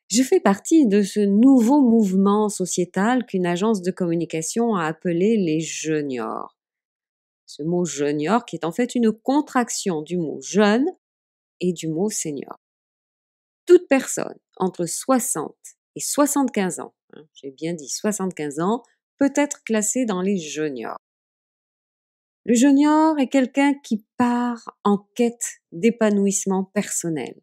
Je fais partie de ce nouveau mouvement sociétal qu'une agence de communication a appelé les juniors. Ce mot junior qui est en fait une contraction du mot jeune et du mot senior. Toute personne entre 60 et 75 ans, j'ai bien dit 75 ans, peut être classée dans les juniors. Le junior est quelqu'un qui part en quête d'épanouissement personnel.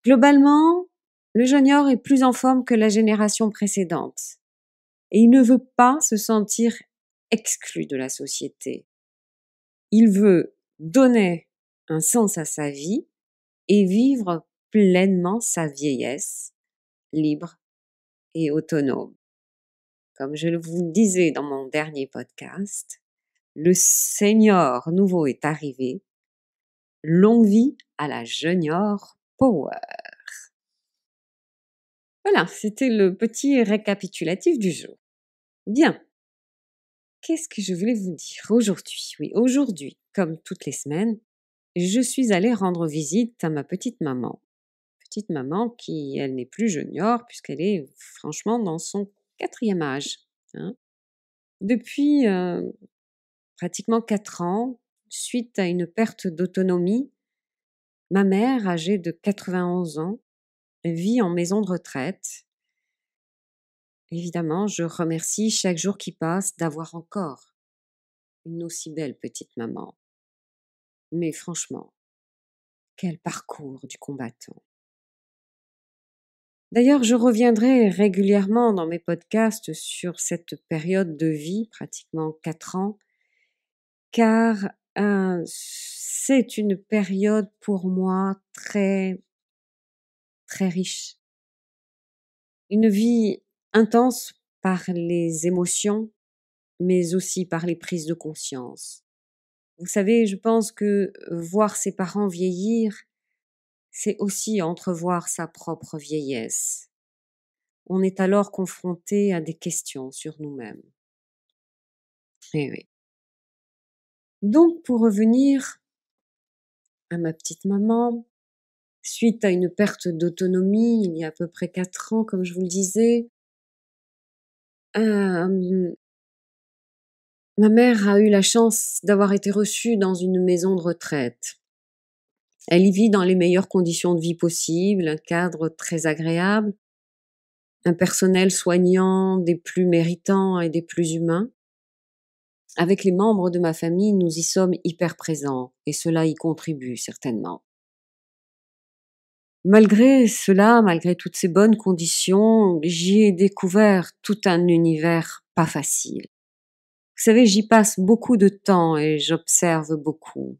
Globalement, le junior est plus en forme que la génération précédente et il ne veut pas se sentir exclu de la société. Il veut donner un sens à sa vie et vivre pleinement sa vieillesse, libre et autonome. Comme je vous le disais dans mon dernier podcast, le senior nouveau est arrivé. Longue vie à la junior power. Voilà, c'était le petit récapitulatif du jour. Bien. Qu'est-ce que je voulais vous dire aujourd'hui? Oui, aujourd'hui, comme toutes les semaines, je suis allée rendre visite à ma petite maman. Petite maman qui, elle n'est plus junior puisqu'elle est franchement dans son 4e âge. Depuis pratiquement 4 ans, suite à une perte d'autonomie, ma mère, âgée de 91 ans, vit en maison de retraite. Évidemment, je remercie chaque jour qui passe d'avoir encore une aussi belle petite maman. Mais franchement, quel parcours du combattant. D'ailleurs, je reviendrai régulièrement dans mes podcasts sur cette période de vie, pratiquement 4 ans, car c'est une période pour moi très, très riche. Une vie intense par les émotions, mais aussi par les prises de conscience. Vous savez, je pense que voir ses parents vieillir, c'est aussi entrevoir sa propre vieillesse. On est alors confronté à des questions sur nous-mêmes. Eh oui. Donc, pour revenir à ma petite maman, suite à une perte d'autonomie il y a à peu près 4 ans, comme je vous le disais, euh, ma mère a eu la chance d'avoir été reçue dans une maison de retraite. Elle y vit dans les meilleures conditions de vie possibles, un cadre très agréable, un personnel soignant des plus méritants et des plus humains. Avec les membres de ma famille, nous y sommes hyper présents et cela y contribue certainement. Malgré cela, malgré toutes ces bonnes conditions, j'y ai découvert tout un univers pas facile. Vous savez, j'y passe beaucoup de temps et j'observe beaucoup.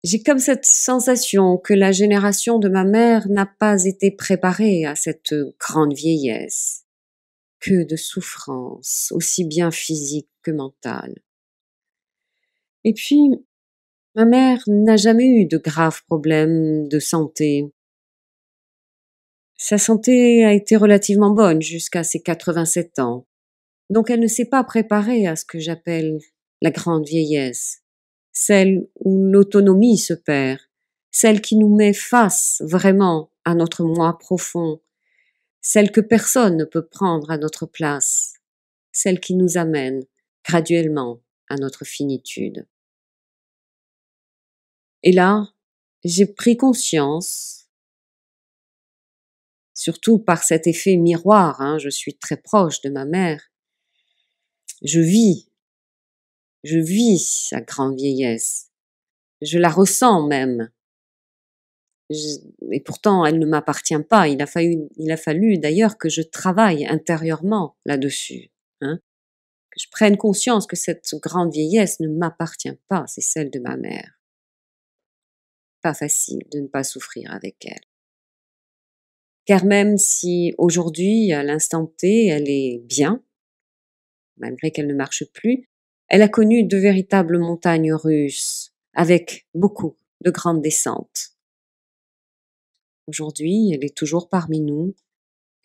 J'ai comme cette sensation que la génération de ma mère n'a pas été préparée à cette grande vieillesse. Que de souffrances, aussi bien physiques que mentales. Et puis, ma mère n'a jamais eu de graves problèmes de santé. Sa santé a été relativement bonne jusqu'à ses 87 ans. Donc elle ne s'est pas préparée à ce que j'appelle la grande vieillesse, celle où l'autonomie se perd, celle qui nous met face vraiment à notre moi profond, celle que personne ne peut prendre à notre place, celle qui nous amène graduellement à notre finitude. Et là, j'ai pris conscience, surtout par cet effet miroir, je suis très proche de ma mère, je vis sa grande vieillesse, je la ressens même. Et pourtant, elle ne m'appartient pas. Il a fallu d'ailleurs que je travaille intérieurement là-dessus, que je prenne conscience que cette grande vieillesse ne m'appartient pas, c'est celle de ma mère. Pas facile de ne pas souffrir avec elle. Car même si aujourd'hui, à l'instant T, elle est bien, malgré qu'elle ne marche plus, elle a connu de véritables montagnes russes, avec beaucoup de grandes descentes. Aujourd'hui, elle est toujours parmi nous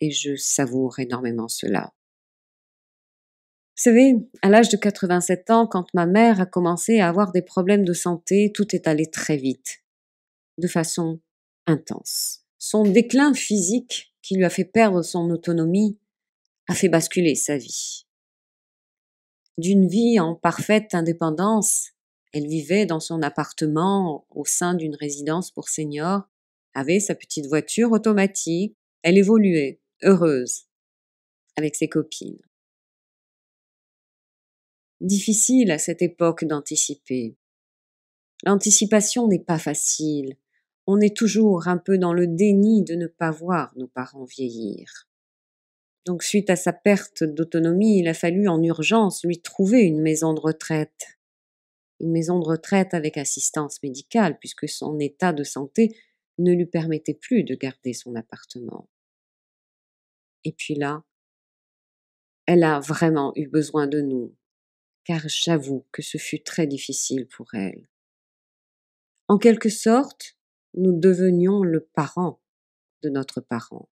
et je savoure énormément cela. Vous savez, à l'âge de 87 ans, quand ma mère a commencé à avoir des problèmes de santé, tout est allé très vite, de façon intense. Son déclin physique, qui lui a fait perdre son autonomie, a fait basculer sa vie. D'une vie en parfaite indépendance, elle vivait dans son appartement au sein d'une résidence pour seniors, avait sa petite voiture automatique, elle évoluait, heureuse, avec ses copines. Difficile à cette époque d'anticiper. L'anticipation n'est pas facile. On est toujours un peu dans le déni de ne pas voir nos parents vieillir. Donc, suite à sa perte d'autonomie, il a fallu en urgence lui trouver une maison de retraite. Une maison de retraite avec assistance médicale, puisque son état de santé ne lui permettait plus de garder son appartement. Et puis là, elle a vraiment eu besoin de nous, car j'avoue que ce fut très difficile pour elle. En quelque sorte, nous devenions le parent de notre parent.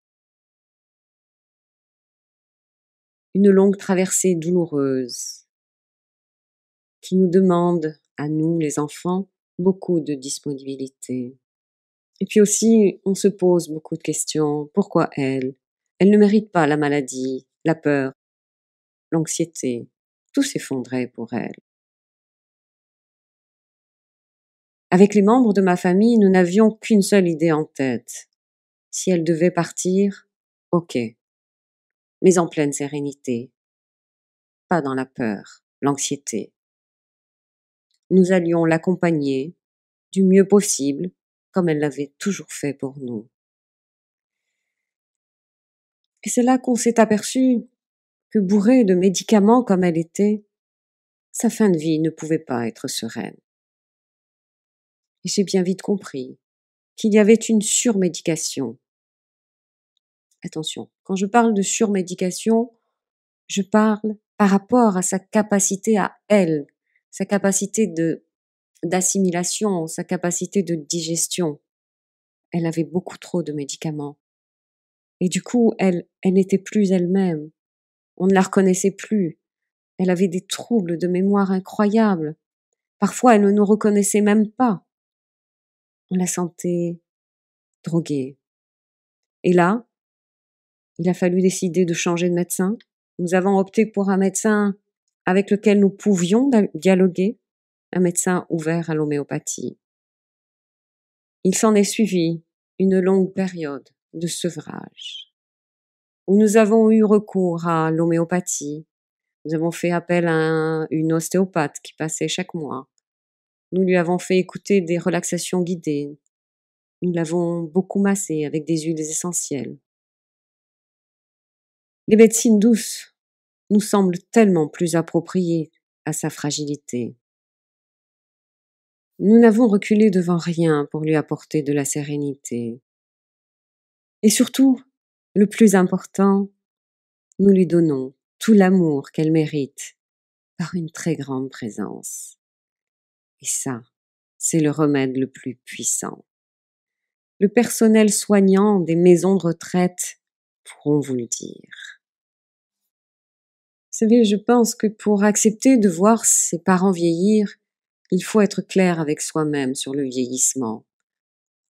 Une longue traversée douloureuse qui nous demande, à nous les enfants, beaucoup de disponibilité. Et puis aussi, on se pose beaucoup de questions. Pourquoi elle? Elle ne mérite pas la maladie, la peur, l'anxiété. Tout s'effondrait pour elle. Avec les membres de ma famille, nous n'avions qu'une seule idée en tête. Si elle devait partir, ok, mais en pleine sérénité, pas dans la peur, l'anxiété. Nous allions l'accompagner du mieux possible, comme elle l'avait toujours fait pour nous. Et c'est là qu'on s'est aperçu que bourrée de médicaments comme elle était, sa fin de vie ne pouvait pas être sereine. Et j'ai bien vite compris qu'il y avait une surmédication. Attention, quand je parle de surmédication, je parle par rapport à sa capacité à elle, sa capacité d'assimilation, sa capacité de digestion. Elle avait beaucoup trop de médicaments. Et du coup, elle n'était plus elle-même. On ne la reconnaissait plus. Elle avait des troubles de mémoire incroyables. Parfois, elle ne nous reconnaissait même pas. On la sentait droguée. Et là, il a fallu décider de changer de médecin. Nous avons opté pour un médecin avec lequel nous pouvions dialoguer, un médecin ouvert à l'homéopathie. Il s'en est suivi une longue période de sevrage, où nous avons eu recours à l'homéopathie. Nous avons fait appel à une ostéopathe qui passait chaque mois. Nous lui avons fait écouter des relaxations guidées. Nous l'avons beaucoup massé avec des huiles essentielles. Les médecines douces nous semblent tellement plus appropriées à sa fragilité. Nous n'avons reculé devant rien pour lui apporter de la sérénité. Et surtout, le plus important, nous lui donnons tout l'amour qu'elle mérite par une très grande présence. Et ça, c'est le remède le plus puissant. Le personnel soignant des maisons de retraite pourront vous le dire. Vous savez, je pense que pour accepter de voir ses parents vieillir, il faut être clair avec soi-même sur le vieillissement.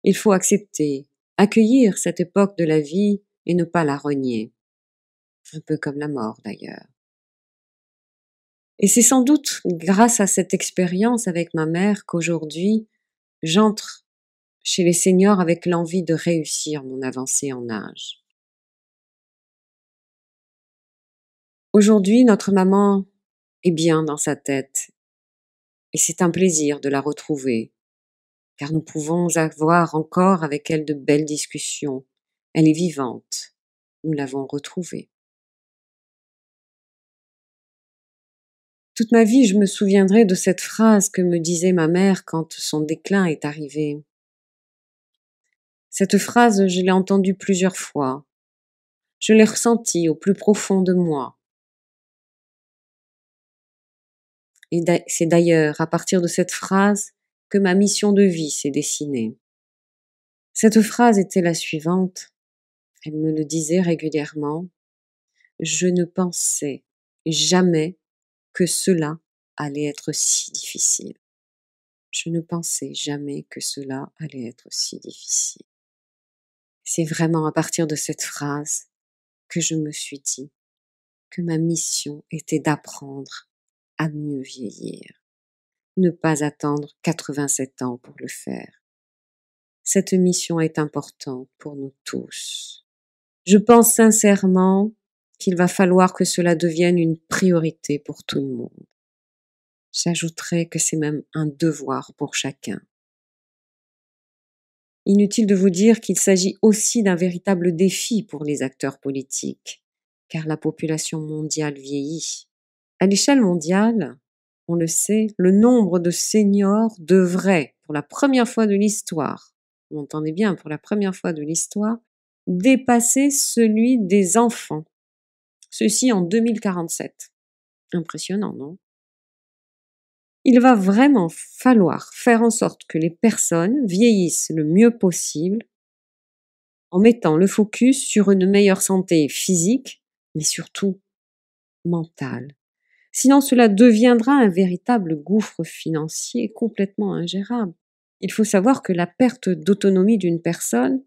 Il faut accepter, accueillir cette époque de la vie et ne pas la renier. Un peu comme la mort d'ailleurs. Et c'est sans doute grâce à cette expérience avec ma mère qu'aujourd'hui, j'entre chez les seniors avec l'envie de réussir mon avancée en âge. Aujourd'hui, notre maman est bien dans sa tête et c'est un plaisir de la retrouver, car nous pouvons avoir encore avec elle de belles discussions. Elle est vivante. Nous l'avons retrouvée. Toute ma vie, je me souviendrai de cette phrase que me disait ma mère quand son déclin est arrivé. Cette phrase, je l'ai entendue plusieurs fois. Je l'ai ressentie au plus profond de moi. Et c'est d'ailleurs à partir de cette phrase que ma mission de vie s'est dessinée. Cette phrase était la suivante. Elle me le disait régulièrement. Je ne pensais jamais que cela allait être si difficile. Je ne pensais jamais que cela allait être si difficile. C'est vraiment à partir de cette phrase que je me suis dit que ma mission était d'apprendre à mieux vieillir, ne pas attendre 87 ans pour le faire. Cette mission est importante pour nous tous. Je pense sincèrement qu'il va falloir que cela devienne une priorité pour tout le monde. J'ajouterais que c'est même un devoir pour chacun. Inutile de vous dire qu'il s'agit aussi d'un véritable défi pour les acteurs politiques, car la population mondiale vieillit. À l'échelle mondiale, on le sait, le nombre de seniors devrait, pour la première fois de l'histoire, vous entendez bien, pour la première fois de l'histoire, dépasser celui des enfants. Ceci en 2047. Impressionnant, non? Il va vraiment falloir faire en sorte que les personnes vieillissent le mieux possible en mettant le focus sur une meilleure santé physique, mais surtout mentale. Sinon, cela deviendra un véritable gouffre financier complètement ingérable. Il faut savoir que la perte d'autonomie d'une personne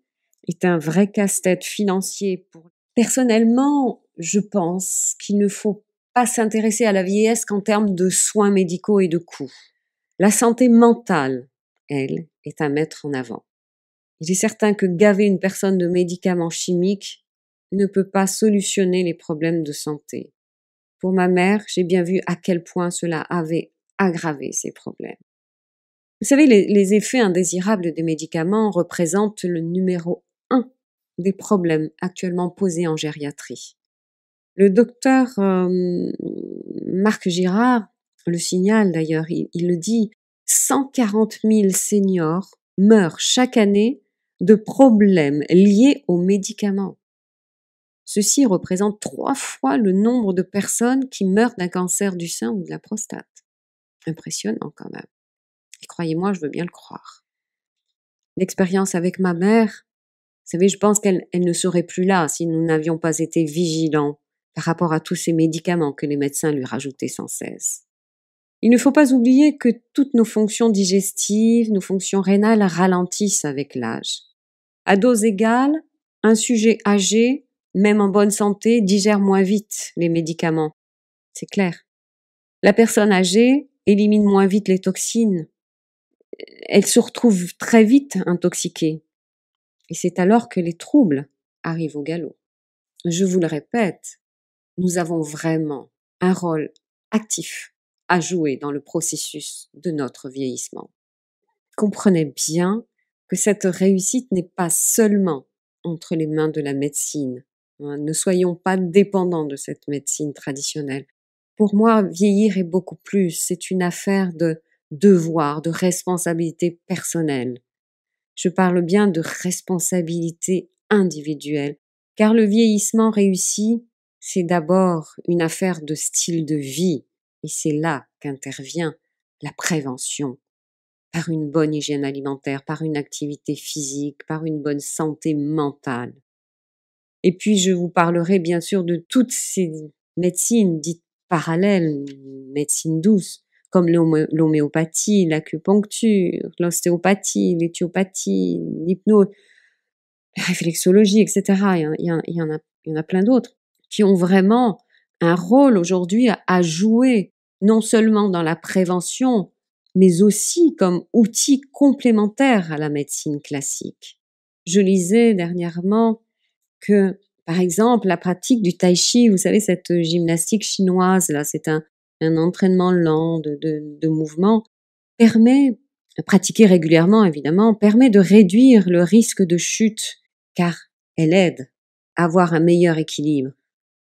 est un vrai casse-tête financier. Personnellement, je pense qu'il ne faut pas s'intéresser à la vieillesse qu'en termes de soins médicaux et de coûts. La santé mentale, elle, est à mettre en avant. Il est certain que gaver une personne de médicaments chimiques ne peut pas solutionner les problèmes de santé. Pour ma mère, j'ai bien vu à quel point cela avait aggravé ses problèmes. Vous savez, les effets indésirables des médicaments représentent le numéro 1 des problèmes actuellement posés en gériatrie. Le docteur Marc Girard le signale d'ailleurs, il le dit, 140 000 seniors meurent chaque année de problèmes liés aux médicaments. Ceci représente 3 fois le nombre de personnes qui meurent d'un cancer du sein ou de la prostate. Impressionnant quand même. Et croyez-moi, je veux bien le croire. L'expérience avec ma mère, vous savez, je pense qu'elle ne serait plus là si nous n'avions pas été vigilants par rapport à tous ces médicaments que les médecins lui rajoutaient sans cesse. Il ne faut pas oublier que toutes nos fonctions digestives, nos fonctions rénales ralentissent avec l'âge. À dose égale, un sujet âgé, même en bonne santé, digère moins vite les médicaments. C'est clair. La personne âgée élimine moins vite les toxines. Elle se retrouve très vite intoxiquée. Et c'est alors que les troubles arrivent au galop. Je vous le répète, nous avons vraiment un rôle actif à jouer dans le processus de notre vieillissement. Comprenez bien que cette réussite n'est pas seulement entre les mains de la médecine. Ne soyons pas dépendants de cette médecine traditionnelle. Pour moi, vieillir est beaucoup plus. C'est une affaire de devoir, de responsabilité personnelle. Je parle bien de responsabilité individuelle, car le vieillissement réussi, c'est d'abord une affaire de style de vie, et c'est là qu'intervient la prévention, par une bonne hygiène alimentaire, par une activité physique, par une bonne santé mentale. Et puis je vous parlerai bien sûr de toutes ces médecines dites parallèles, médecine douce, comme l'homéopathie, l'acupuncture, l'ostéopathie, l'éthiopathie, l'hypnose, la réflexologie, etc. Il y en a plein d'autres qui ont vraiment un rôle aujourd'hui à jouer, non seulement dans la prévention, mais aussi comme outil complémentaire à la médecine classique. Je lisais dernièrement que, par exemple, la pratique du tai chi, vous savez, cette gymnastique chinoise, là, c'est un entraînement lent de mouvement, permet, pratiquer régulièrement évidemment, permet de réduire le risque de chute, car elle aide à avoir un meilleur équilibre.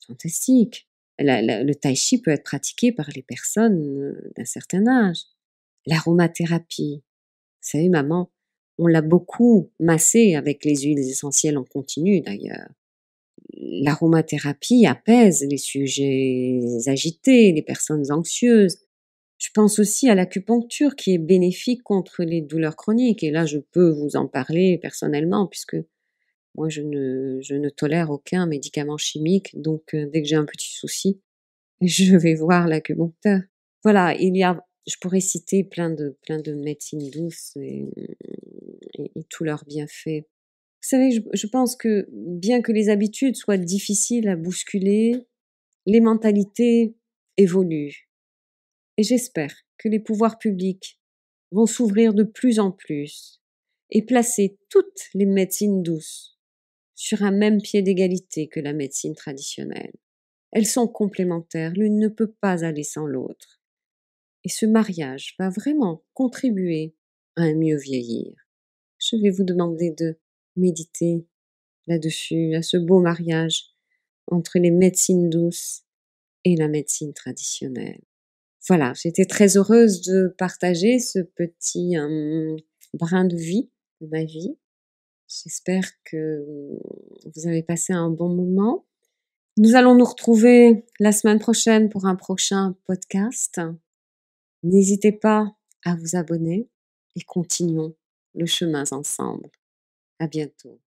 Fantastique. Le tai chi peut être pratiqué par les personnes d'un certain âge. L'aromathérapie. Vous savez, maman, on l'a beaucoup massé avec les huiles essentielles en continu d'ailleurs. L'aromathérapie apaise les sujets agités, les personnes anxieuses. Je pense aussi à l'acupuncture qui est bénéfique contre les douleurs chroniques. Et là, je peux vous en parler personnellement puisque moi, je ne tolère aucun médicament chimique. Donc, dès que j'ai un petit souci, je vais voir l'acupuncteur. Voilà, je pourrais citer plein de médecines douces et tous leurs bienfaits. Vous Vous savez, je pense que bien que les habitudes soient difficiles à bousculer, les mentalités évoluent et j'espère que les pouvoirs publics vont s'ouvrir de plus en plus et placer toutes les médecines douces sur un même pied d'égalité que la médecine traditionnelle. Elles sont complémentaires, l'une ne peut pas aller sans l'autre. Et ce mariage va vraiment contribuer à un mieux vieillir. Je vais vous demander de méditer là-dessus, à ce beau mariage entre les médecines douces et la médecine traditionnelle. Voilà, j'étais très heureuse de partager ce petit brin de vie de ma vie. J'espère que vous avez passé un bon moment. Nous allons nous retrouver la semaine prochaine pour un prochain podcast. N'hésitez pas à vous abonner et continuons le chemin ensemble. À bientôt.